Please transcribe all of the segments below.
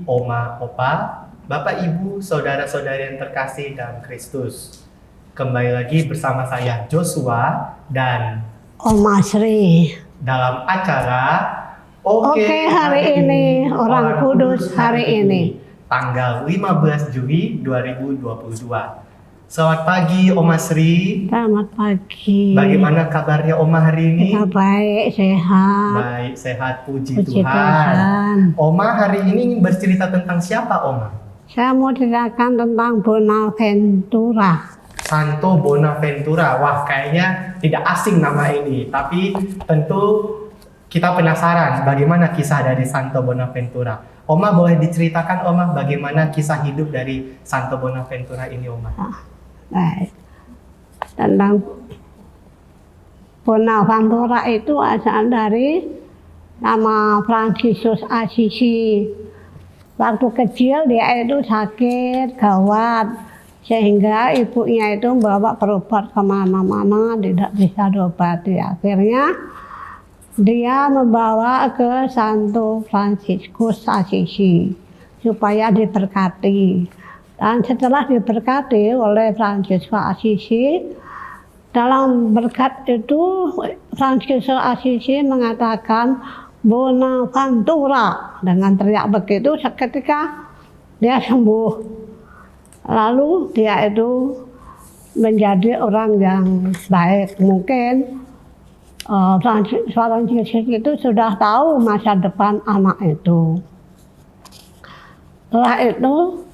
Oma, Opa, Bapak, Ibu, saudara-saudari yang terkasih dalam Kristus. Kembali lagi bersama saya Joshua dan Oma Sri. Dalam acara Oke, hari ini Orang Kudus hari ini. Tanggal 15 Juli 2022. Selamat pagi Oma Sri. Selamat pagi. Bagaimana kabarnya Oma hari ini? Kita baik, sehat. Baik, sehat, puji Puji Tuhan. Tuhan. Oma hari ini ingin bercerita tentang siapa Oma? Saya mau ceritakan tentang Bonaventura. Santo Bonaventura. Wah, kayaknya tidak asing nama ini, tapi tentu kita penasaran bagaimana kisah dari Santo Bonaventura. Oma boleh diceritakan Oma bagaimana kisah hidup dari Santo Bonaventura ini Oma? Baik. Tentang Bonaventura itu asal dari nama Fransiskus Assisi. Waktu kecil dia itu sakit gawat, sehingga ibunya itu bawa berobat kemana-mana, tidak bisa diobati. Akhirnya dia membawa ke Santo Fransiskus Assisi supaya diberkati. Dan setelah diberkati oleh Fransiskus Assisi, dalam berkat itu Fransiskus Assisi mengatakan Bonaventura. Dengan teriak begitu seketika dia sembuh. Lalu dia itu menjadi orang yang baik. Mungkin Fransiskus itu sudah tahu masa depan anak itu. Setelah itu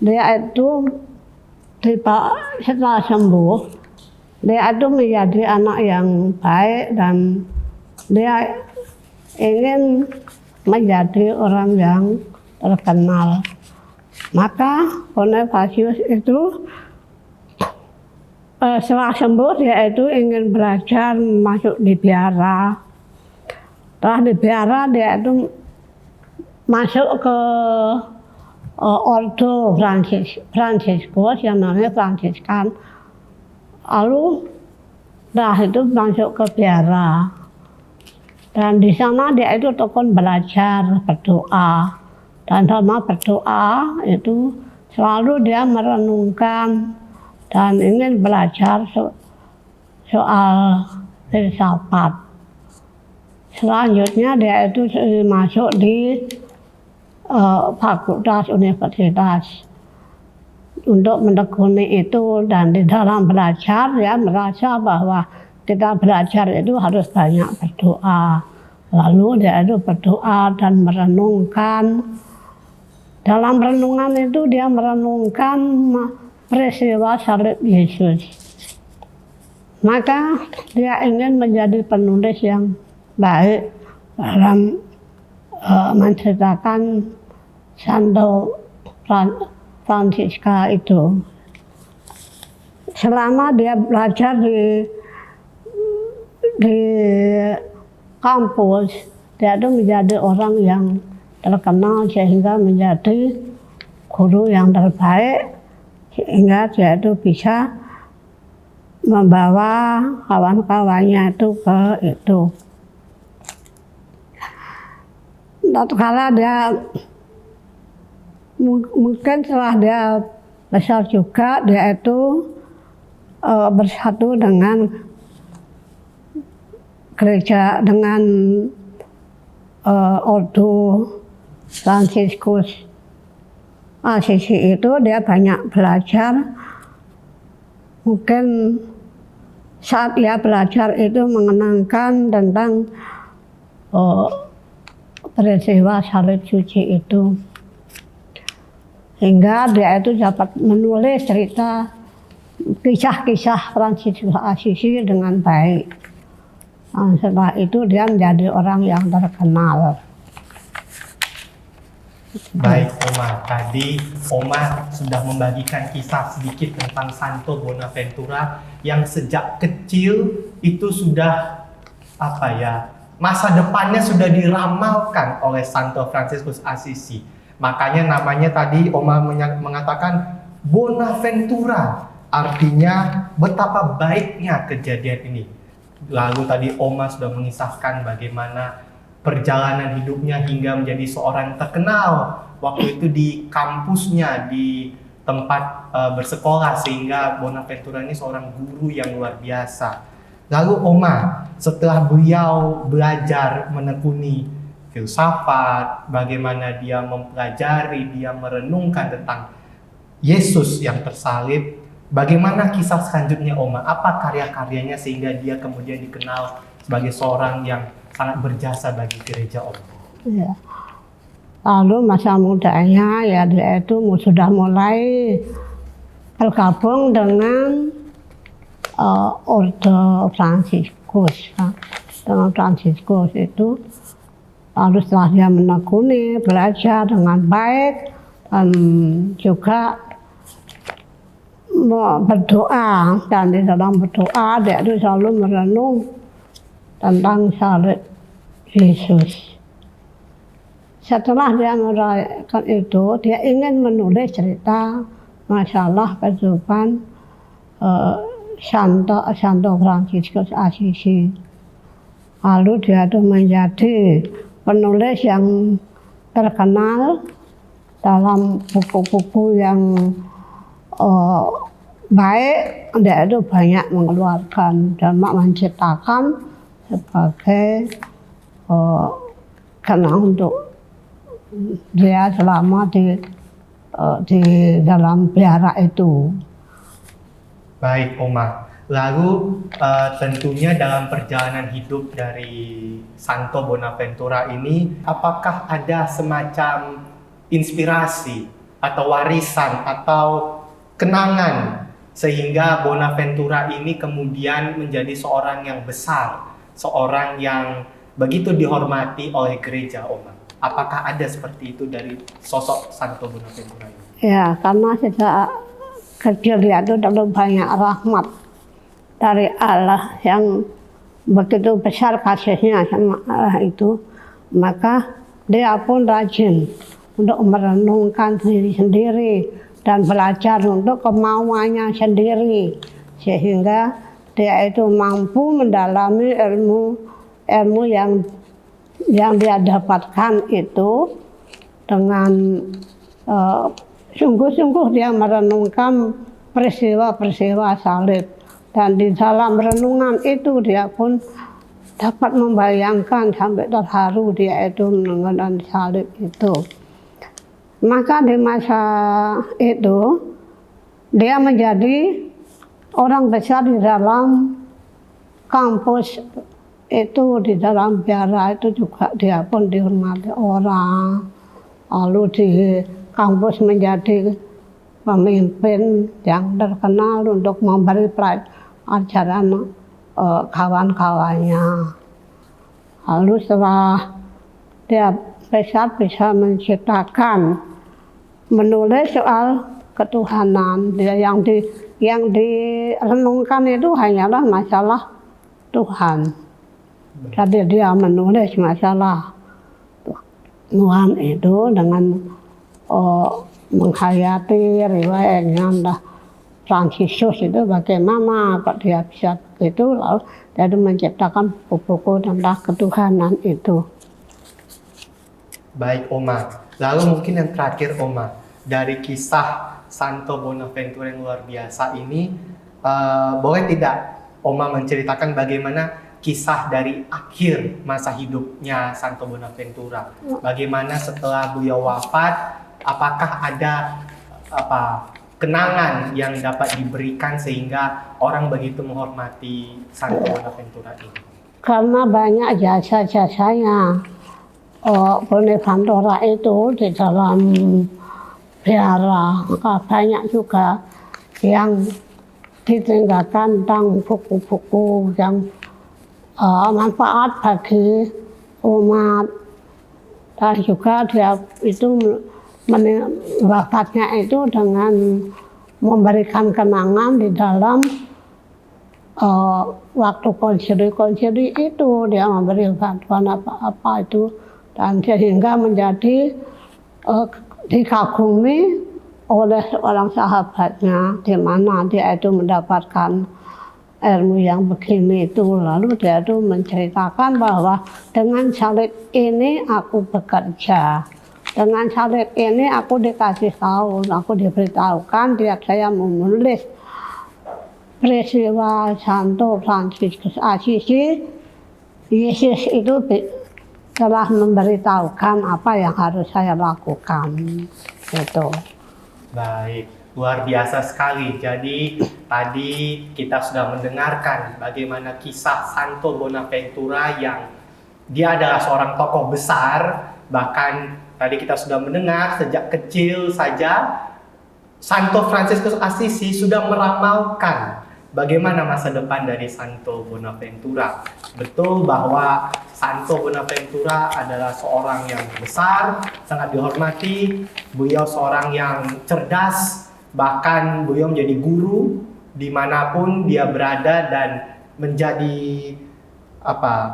dia itu setelah sembuh, dia itu menjadi anak yang baik dan dia ingin menjadi orang yang terkenal. Maka Bonifasius itu setelah sembuh dia itu ingin belajar masuk di biara. Setelah di biara dia itu masuk ke ordo Fransiskus yang namanya Fransiskan. Lalu setelah itu masuk ke biara. Dan di sana dia itu tekun belajar berdoa. Dan sama berdoa itu selalu dia merenungkan dan ingin belajar soal filsafat. Selanjutnya dia itu masuk di fakultas universitas untuk menekuni itu, dan di dalam belajar dia merasa bahwa kita belajar itu harus banyak berdoa. Lalu dia itu berdoa dan merenungkan. Dalam renungan itu dia merenungkan peristiwa salib Yesus. Maka dia ingin menjadi penulis yang baik dalam menceritakan Santo Francisca itu. Selama dia belajar di kampus, dia itu menjadi orang yang terkenal sehingga menjadi guru yang terbaik, sehingga dia itu bisa membawa kawan-kawannya itu ke itu. Tatkala dia mungkin setelah dia besar juga, dia itu bersatu dengan gereja, dengan ordo Fransiskus Assisi itu. Dia banyak belajar. Mungkin saat dia belajar itu mengenangkan tentang peristiwa salib suci itu, sehingga dia itu dapat menulis cerita kisah-kisah Fransiskus Assisi dengan baik. Dan setelah itu dia menjadi orang yang terkenal. Baik Oma, tadi Oma sudah membagikan kisah sedikit tentang Santo Bonaventura yang sejak kecil itu sudah masa depannya sudah diramalkan oleh Santo Fransiskus Assisi. Makanya namanya tadi Oma mengatakan Bonaventura, artinya betapa baiknya kejadian ini. Lalu tadi Oma sudah mengisahkan bagaimana perjalanan hidupnya hingga menjadi seorang terkenal. waktu itu di kampusnya, di tempat bersekolah, sehingga Bonaventura ini seorang guru yang luar biasa. Lalu Oma, setelah beliau belajar menekuni filsafat, bagaimana dia mempelajari, dia merenungkan tentang Yesus yang tersalib, bagaimana kisah selanjutnya Oma? Apa karya-karyanya sehingga dia kemudian dikenal sebagai seorang yang sangat berjasa bagi gereja Oma? Ya. Lalu masa mudanya ya dia itu sudah mulai bergabung dengan Orde Fransiskus. Dengan Fransiskus itu, lalu setelah dia menekuni, belajar dengan baik, dan juga berdoa, dan di dalam berdoa dia itu selalu merenung tentang salib Yesus. Setelah dia merayakan itu, dia ingin menulis cerita masalah kehidupan Santo Fransiskus Assisi. Lalu dia itu menjadi penulis yang terkenal dalam buku-buku yang baik. Dia itu banyak mengeluarkan dan menciptakan sebagai kenang untuk dia selama di dalam biara itu. Baik Oma, lalu tentunya dalam perjalanan hidup dari Santo Bonaventura ini, apakah ada semacam inspirasi atau warisan atau kenangan sehingga Bonaventura ini kemudian menjadi seorang yang besar, seorang yang begitu dihormati oleh gereja Oma? Apakah ada seperti itu dari sosok Santo Bonaventura ini? Ya, karena sejak kecil dia itu terlalu banyak rahmat dari Allah yang begitu besar kasihnya sama Allah itu, maka dia pun rajin untuk merenungkan diri sendiri dan belajar untuk kemauannya sendiri, sehingga dia itu mampu mendalami ilmu yang dia dapatkan itu dengan sungguh-sungguh dia merenungkan peristiwa-peristiwa salib, dan di dalam renungan itu dia pun dapat membayangkan sampai terharu dia itu mengenang salib itu. Maka di masa itu dia menjadi orang besar di dalam kampus itu, di dalam biara itu juga dia pun dihormati orang. Lalu di kampus menjadi pemimpin yang terkenal untuk memberi pelajaran kawan-kawannya. Lalu setelah dia besar bisa menciptakan, menulis soal ketuhanan, dia yang direnungkan itu hanyalah masalah Tuhan. Jadi dia menulis masalah Tuhan itu dengan menghayati riwayatnya Fransiskus itu bagaimana kok dia bisa begitu, lalu dia menciptakan buku-buku tentang ketuhanan itu. Baik Oma, lalu mungkin yang terakhir Oma, dari kisah Santo Bonaventura yang luar biasa ini, boleh tidak Oma menceritakan bagaimana kisah dari akhir masa hidupnya Santo Bonaventura? Bagaimana setelah beliau wafat, apakah ada kenangan yang dapat diberikan sehingga orang begitu menghormati Santo Bonaventura ini? Karena banyak jasa-jasanya Bonaventura itu di dalam biara, maka banyak juga yang ditinggalkan tentang buku-buku yang manfaat bagi umat, dan juga dia itu wafatnya itu dengan memberikan kenangan di dalam waktu konsili itu dia memberi bantuan apa-apa itu, dan sehingga menjadi dikagumi oleh seorang sahabatnya, di mana dia itu mendapatkan ilmu yang begini itu. Lalu dia itu menceritakan bahwa dengan salib ini aku bekerja Dengan salib ini aku dikasih tahu, aku diberitahukan dia saya menulis peristiwa Santo Fransiskus Assisi. Yesus itu telah memberitahukan apa yang harus saya lakukan. Gitu. Baik, luar biasa sekali. Jadi tadi kita sudah mendengarkan bagaimana kisah Santo Bonaventura yang dia adalah seorang tokoh besar. Bahkan tadi kita sudah mendengar sejak kecil saja Santo Fransiskus Assisi sudah meramalkan bagaimana masa depan dari Santo Bonaventura. Betul bahwa Santo Bonaventura adalah seorang yang besar, sangat dihormati. Beliau seorang yang cerdas, bahkan beliau menjadi guru dimanapun dia berada dan menjadi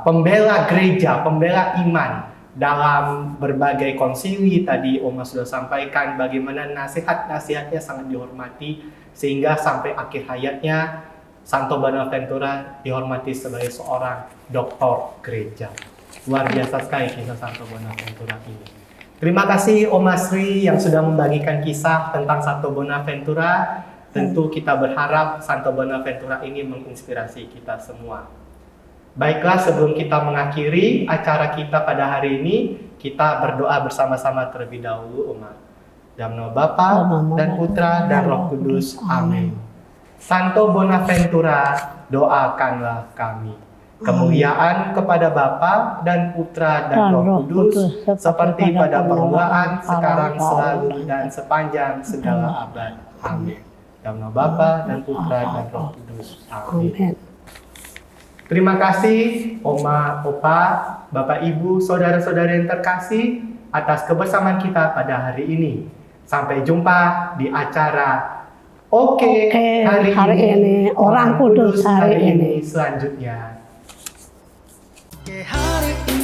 pembela gereja, pembela iman dalam berbagai konsili. Tadi Oma sudah sampaikan bagaimana nasihat-nasihatnya sangat dihormati sehingga sampai akhir hayatnya Santo Bonaventura dihormati sebagai seorang doktor gereja. Luar biasa sekali kisah Santo Bonaventura ini. Terima kasih Oma Sri yang sudah membagikan kisah tentang Santo Bonaventura. Tentu kita berharap Santo Bonaventura ini menginspirasi kita semua. Baiklah, sebelum kita mengakhiri acara kita pada hari ini, kita berdoa bersama-sama terlebih dahulu, Oma. Dalam nama Bapa dan Putra dan Roh Kudus. Amin. Santo Bonaventura, doakanlah kami. Kemuliaan kepada Bapa dan Putra dan Roh Kudus, seperti pada permulaan, sekarang, selalu, dan sepanjang segala abad. Amin. Dalam nama Bapa dan Putra dan Roh Kudus. Amin. Terima kasih Oma, Opa, Bapak, Ibu, saudara-saudara yang terkasih atas kebersamaan kita pada hari ini. Sampai jumpa di acara Oke, hari ini Orang Kudus hari ini selanjutnya. Oke, hari ini